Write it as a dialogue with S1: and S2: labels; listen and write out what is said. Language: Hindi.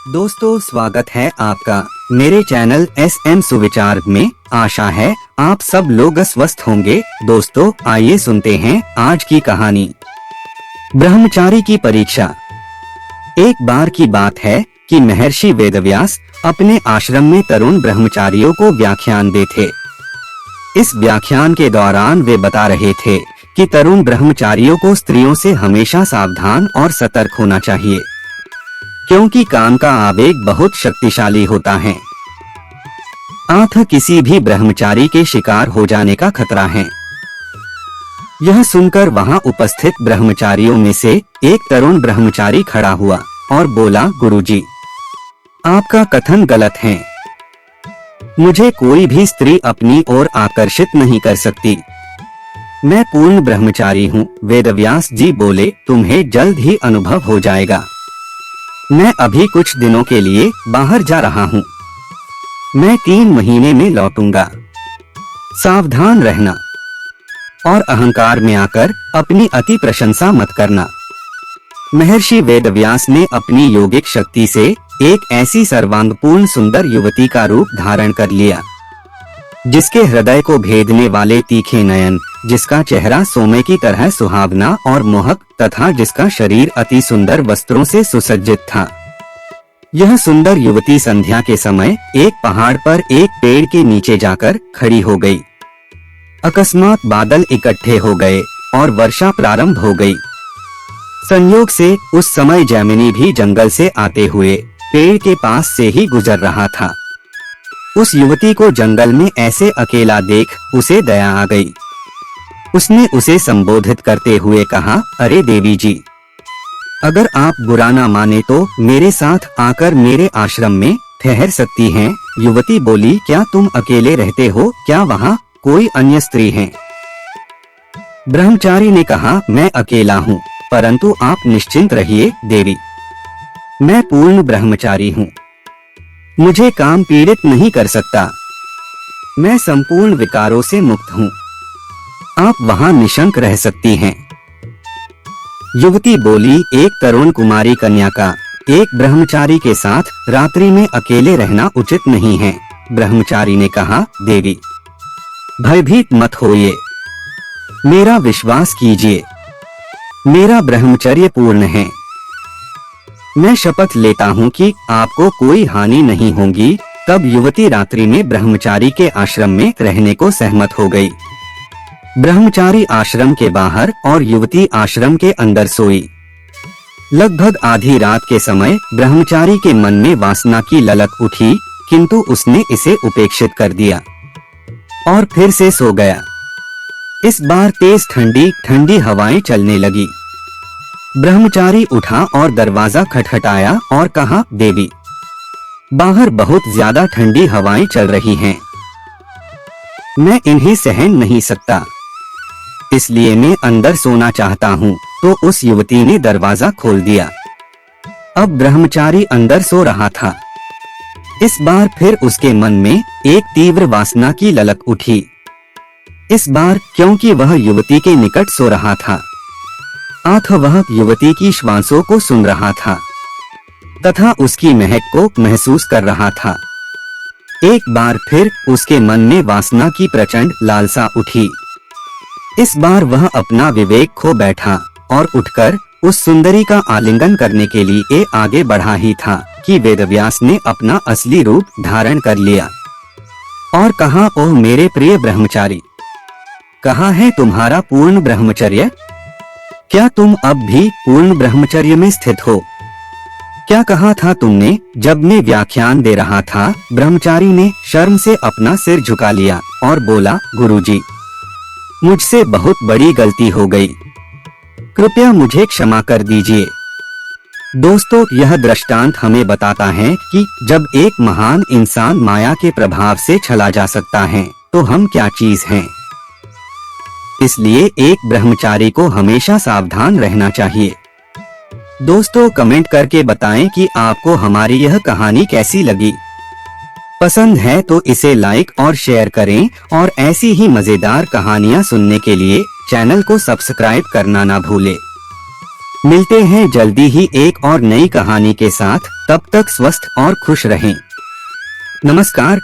S1: दोस्तों स्वागत है आपका मेरे चैनल SM सुविचार में। आशा है आप सब लोग स्वस्थ होंगे। दोस्तों आइए सुनते हैं आज की कहानी। ब्रह्मचारी की परीक्षा। एक बार की बात है कि महर्षि वेदव्यास अपने आश्रम में तरुण ब्रह्मचारियों को व्याख्यान दे थे। इस व्याख्यान के दौरान वे बता रहे थे कि तरुण ब्रह्मचारियों को स्त्रियों से हमेशा सावधान और सतर्क होना चाहिए, क्योंकि काम का आवेग बहुत शक्तिशाली होता है। आंख किसी भी ब्रह्मचारी के शिकार हो जाने का खतरा है। यह सुनकर वहां उपस्थित ब्रह्मचारियों में से एक तरुण ब्रह्मचारी खड़ा हुआ और बोला, गुरुजी, आपका कथन गलत है। मुझे कोई भी स्त्री अपनी ओर आकर्षित नहीं कर सकती। मैं पूर्ण ब्रह्मचारी हूँ। वेदव्यास जी बोले, तुम्हें जल्द ही अनुभव हो जाएगा। मैं अभी कुछ दिनों के लिए बाहर जा रहा हूँ। मैं 3 महीने में लौटूंगा। सावधान रहना और अहंकार में आकर अपनी अति प्रशंसा मत करना। महर्षि वेदव्यास ने अपनी योगिक शक्ति से एक ऐसी सर्वांगपूर्ण सुंदर युवती का रूप धारण कर लिया, जिसके हृदय को भेदने वाले तीखे नयन, जिसका चेहरा सोने की तरह सुहावना और मोहक तथा जिसका शरीर अति सुंदर वस्त्रों से सुसज्जित था। यह सुंदर युवती संध्या के समय एक पहाड़ पर एक पेड़ के नीचे जाकर खड़ी हो गई। अकस्मात बादल इकट्ठे हो गए और वर्षा प्रारंभ हो गई। संयोग से उस समय जैमिनी भी जंगल से आते हुए पेड़ के पास से ही गुजर रहा था। उस युवती को जंगल में ऐसे अकेला देख उसे दया आ गई। उसने उसे संबोधित करते हुए कहा, अरे देवी जी, अगर आप बुरा ना माने तो मेरे साथ आकर मेरे आश्रम में ठहर सकती हैं। युवती बोली, क्या तुम अकेले रहते हो? क्या वहाँ कोई अन्य स्त्री है? ब्रह्मचारी ने कहा, मैं अकेला हूँ, परंतु आप निश्चिंत रहिए देवी, मैं पूर्ण ब्रह्मचारी हूँ। मुझे काम पीड़ित नहीं कर सकता। मैं संपूर्ण विकारों से मुक्त हूँ। आप वहां निशंक रह सकती हैं। युवती बोली, एक तरुण कुमारी कन्या का एक ब्रह्मचारी के साथ रात्रि में अकेले रहना उचित नहीं है। ब्रह्मचारी ने कहा, देवी, भयभीत मत होइए, मेरा विश्वास कीजिए, मेरा ब्रह्मचर्य पूर्ण है। मैं शपथ लेता हूँ कि आपको कोई हानि नहीं होगी। तब युवती रात्रि में ब्रह्मचारी के आश्रम में रहने को सहमत हो गई। ब्रह्मचारी आश्रम के बाहर और युवती आश्रम के अंदर सोई। लगभग आधी रात के समय ब्रह्मचारी के मन में वासना की ललक उठी, किंतु उसने इसे उपेक्षित कर दिया और फिर से सो गया। इस बार तेज ठंडी ठंडी हवाएं चलने लगी। ब्रह्मचारी उठा और दरवाजा खटखटाया और कहा, देवी, बाहर बहुत ज्यादा ठंडी हवाएं चल रही हैं। मैं इन्हें सहन नहीं सकता, इसलिए मैं अंदर सोना चाहता हूँ। तो उस युवती ने दरवाजा खोल दिया। अब ब्रह्मचारी अंदर सो रहा था। इस बार फिर उसके मन में एक तीव्र वासना की ललक उठी। इस बार क्योंकि वह युवती के निकट सो रहा था, अतः वह युवती की श्वासों को सुन रहा था तथा उसकी महक को महसूस कर रहा था। एक बार फिर उसके मन में वासना की प्रचंड लालसा उठी। इस बार वह अपना विवेक खो बैठा और उठकर उस सुंदरी का आलिंगन करने के लिए आगे बढ़ा ही था कि वेदव्यास ने अपना असली रूप धारण कर लिया और कहा, ओह मेरे प्रिय ब्रह्मचारी, कहाँ है तुम्हारा पूर्ण ब्रह्मचर्य? क्या तुम अब भी पूर्ण ब्रह्मचर्य में स्थित हो? क्या कहा था तुमने जब मैं व्याख्यान दे रहा था? ब्रह्मचारी ने शर्म से अपना सिर झुका लिया और बोला, गुरुजी, मुझसे बहुत बड़ी गलती हो गई, कृपया मुझे क्षमा कर दीजिए। दोस्तों यह दृष्टांत हमें बताता है कि जब एक महान इंसान माया के प्रभाव से छला जा सकता है तो हम क्या चीज हैं। इसलिए एक ब्रह्मचारी को हमेशा सावधान रहना चाहिए। दोस्तों कमेंट करके बताएं कि आपको हमारी यह कहानी कैसी लगी। पसंद है तो इसे लाइक और शेयर करें और ऐसी ही मजेदार कहानियां सुनने के लिए चैनल को सब्सक्राइब करना ना भूलें। मिलते हैं जल्दी ही एक और नई कहानी के साथ। तब तक स्वस्थ और खुश रहें। नमस्कार।